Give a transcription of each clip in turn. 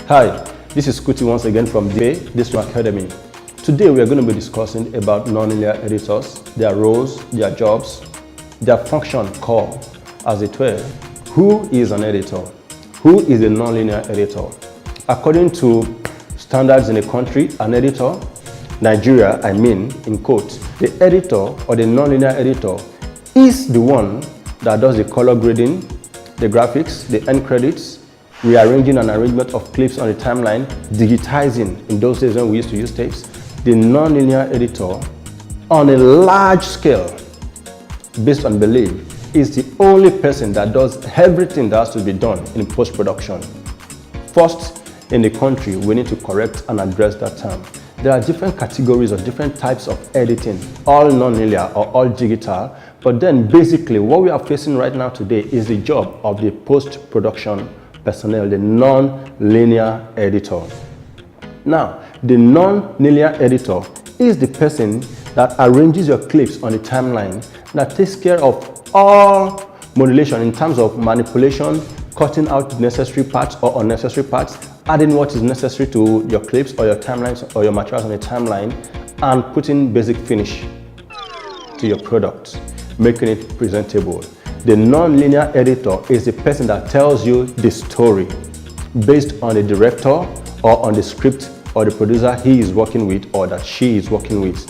Hi, this is Kuti once again from the District Academy. Today we are going to be discussing about nonlinear editors, their roles, their jobs, their function core, as it were. Who is an editor? Who is a nonlinear editor? According to standards in a country, an editor, Nigeria, in quotes, the editor or the nonlinear editor is the one that does the color grading, the graphics, the end credits, rearranging and arrangement of clips on the timeline, digitizing in those days when we used to use tapes. The nonlinear editor, on a large scale, based on belief, is the only person that does everything that has to be done in post-production. First, in the country, we need to correct and address that term. There are different categories or different types of editing, all nonlinear or all digital, but then basically what we are facing right now today is the job of the post-production personnel, the non-linear editor. Now, the non-linear editor is the person that arranges your clips on the timeline, that takes care of all modulation in terms of manipulation, cutting out necessary parts or unnecessary parts, adding what is necessary to your clips or your timelines or your materials on the timeline, and putting basic finish to your product, making it presentable. The non-linear editor is the person that tells you the story based on the director or on the script or the producer he is working with or that she is working with.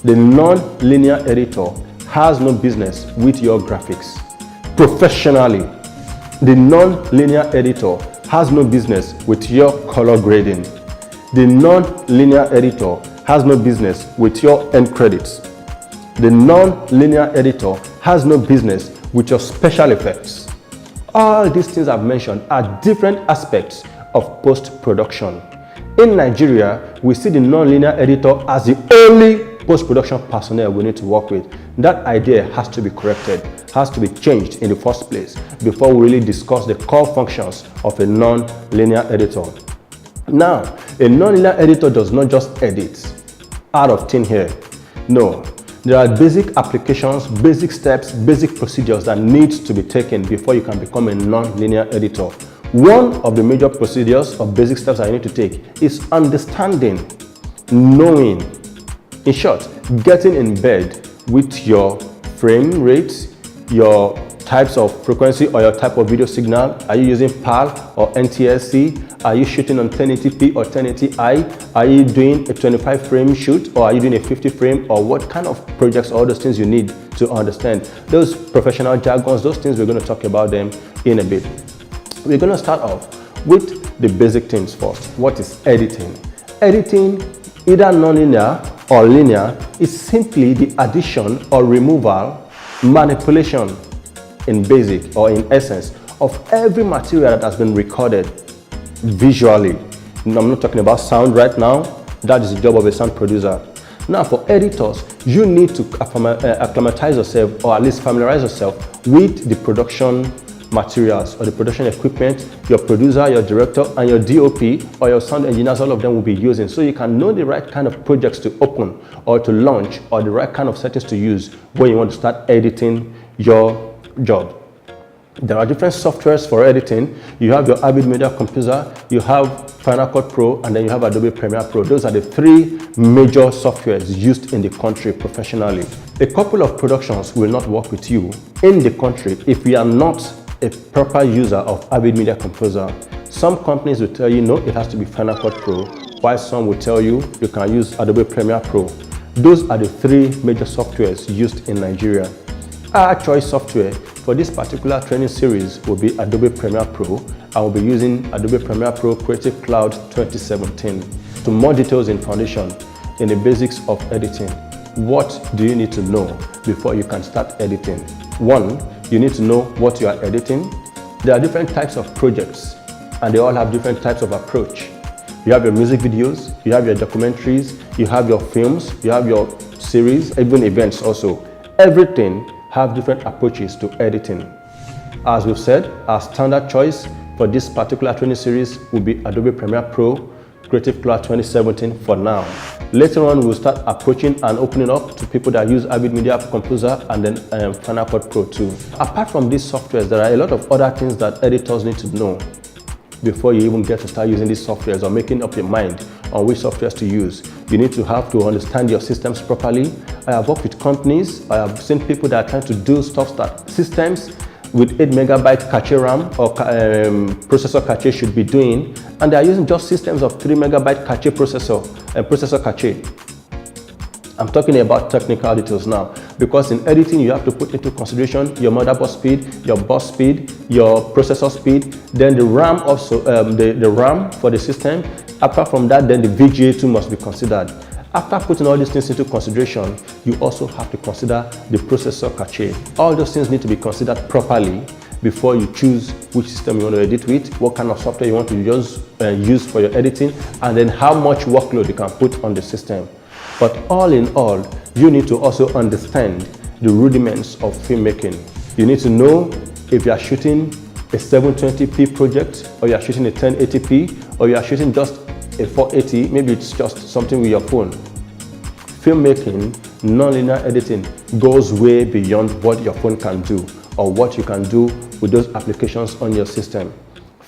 The non-linear editor has no business with your graphics. Professionally, the non-linear editor has no business with your color grading. The non-linear editor has no business with your end credits. The non-linear editor has no business with your special effects. All these things I've mentioned are different aspects of post-production. In Nigeria, we see the non-linear editor as the only post-production personnel we need to work with. That idea has to be corrected, has to be changed in the first place before we really discuss the core functions of a non-linear editor. Now, a non-linear editor does not just edit out of thin air. No. There are basic applications, basic steps, basic procedures that need to be taken before you can become a non-linear editor. One of the major procedures or basic steps that you need to take is understanding, knowing, in short, getting in bed with your frame rates, your types of frequency or your type of video signal. Are you using PAL or NTSC? Are you shooting on 1080p or 1080i? Are you doing a 25 frame shoot or are you doing a 50 frame, or what kind of projects, all those things you need to understand? Those professional jargons, those things, we're going to talk about them in a bit. We're going to start off with the basic things first. What is editing? Editing, either nonlinear or linear, is simply the addition or removal, manipulation in basic or in essence of every material that has been recorded visually. I'm not talking about sound right now. That is the job of a sound producer. Now, for editors, you need to acclimatize yourself, or at least familiarize yourself with the production materials or the production equipment your producer, your director, and your DOP or your sound engineers, all of them will be using, so you can know the right kind of projects to open or to launch, or the right kind of settings to use when you want to start editing your job. There are different softwares for editing. You have your AMPEEN Composer, you have Final Cut Pro, and then you have Adobe Premiere Pro. Those are the three major softwares used in the country professionally. A couple of productions will not work with you in the country if you are not a proper user of AMPEEN Composer. Some companies will tell you no, it has to be Final Cut Pro, while some will tell you you can use Adobe Premiere Pro. Those are the three major softwares used in Nigeria. Our choice software for this particular training series will be Adobe Premiere Pro. I will be using Adobe Premiere Pro Creative Cloud 2017. To more details in foundation, in the basics of editing, what do you need to know before you can start editing? One, you need to know what you are editing. There are different types of projects, and they all have different types of approach. You have your music videos, you have your documentaries, you have your films, you have your series, even events also. Everything have different approaches to editing. As we've said, our standard choice for this particular training series will be Adobe Premiere Pro Creative Cloud 2017 for now. Later on, we'll start approaching and opening up to people that use AMPEEN Composer and then Final Cut Pro too. Apart from these softwares, there are a lot of other things that editors need to know. before you even get to start using these softwares or making up your mind on which softwares to use. You need to have to understand your systems properly. I have worked with companies, I have seen people that are trying to do stuff that systems with 8 megabyte cache RAM or processor cache should be doing, and they are using just systems of 3 megabyte cache processor cache. I'm talking about technical details now, because in editing you have to put into consideration your motherboard speed, your bus speed, your processor speed, then the RAM also, the RAM for the system. Apart from that, then the VGA too must be considered. After putting all these things into consideration, you also have to consider the processor cache. All those things need to be considered properly before you choose which system you want to edit with, what kind of software you want to use for your editing, and then how much workload you can put on the system. But all in all, you need to also understand the rudiments of filmmaking. You need to know if you are shooting a 720p project, or you are shooting a 1080p, or you are shooting just a 480, maybe it's just something with your phone. Filmmaking, nonlinear editing goes way beyond what your phone can do or what you can do with those applications on your system.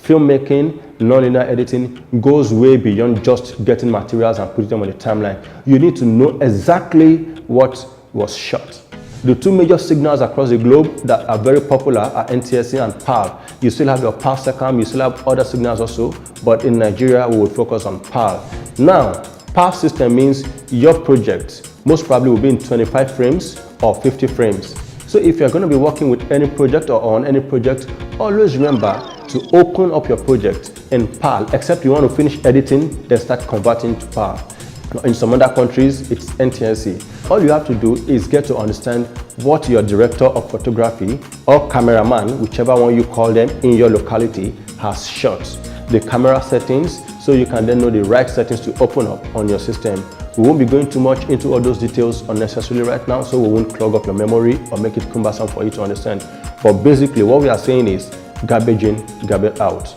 Filmmaking, nonlinear editing goes way beyond just getting materials and putting them on the timeline. You need to know exactly what was shot. The two major signals across the globe that are very popular are NTSC and PAL. You still have your PAL SECAM, you still have other signals also, but in Nigeria we will focus on PAL. Now, PAL system means your project most probably will be in 25 frames or 50 frames. So if you're going to be working with any project or on any project, always remember to open up your project in PAL, except you want to finish editing, then start converting to PAL. In some other countries, it's NTSC. All you have to do is get to understand what your director of photography or cameraman, whichever one you call them in your locality, has shot. The camera settings, so you can then know the right settings to open up on your system. We won't be going too much into all those details unnecessarily right now, so we won't clog up your memory or make it cumbersome for you to understand. But basically what we are saying is garbage in, garbage out.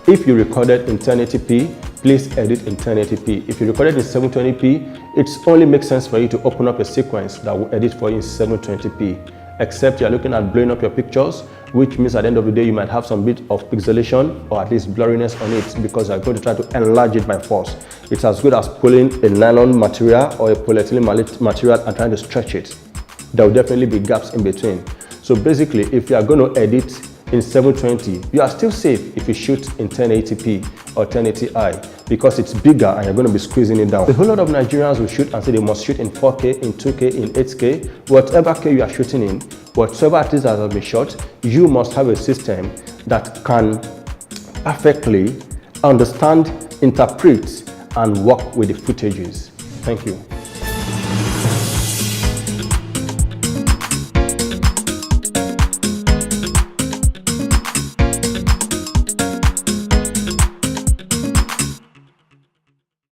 If you recorded in 1080p, please edit in 1080p. If you recorded in 720p, it only makes sense for you to open up a sequence that will edit for you in 720p. Except you're looking at blowing up your pictures, which means at the end of the day you might have some bit of pixelation or at least blurriness on it, because you're going to try to enlarge it by force. It's as good as pulling a nylon material or a polyethylene material and trying to stretch it. There will definitely be gaps in between. So basically, if you are going to edit in 720, you are still safe if you shoot in 1080p or 1080i, because it's bigger and you're going to be squeezing it down. A whole lot of Nigerians will shoot and say they must shoot in 4K, in 2K, in 8K, whatever K you are shooting in, whatever artist that has been shot, you must have a system that can perfectly understand, interpret, and work with the footages. Thank you.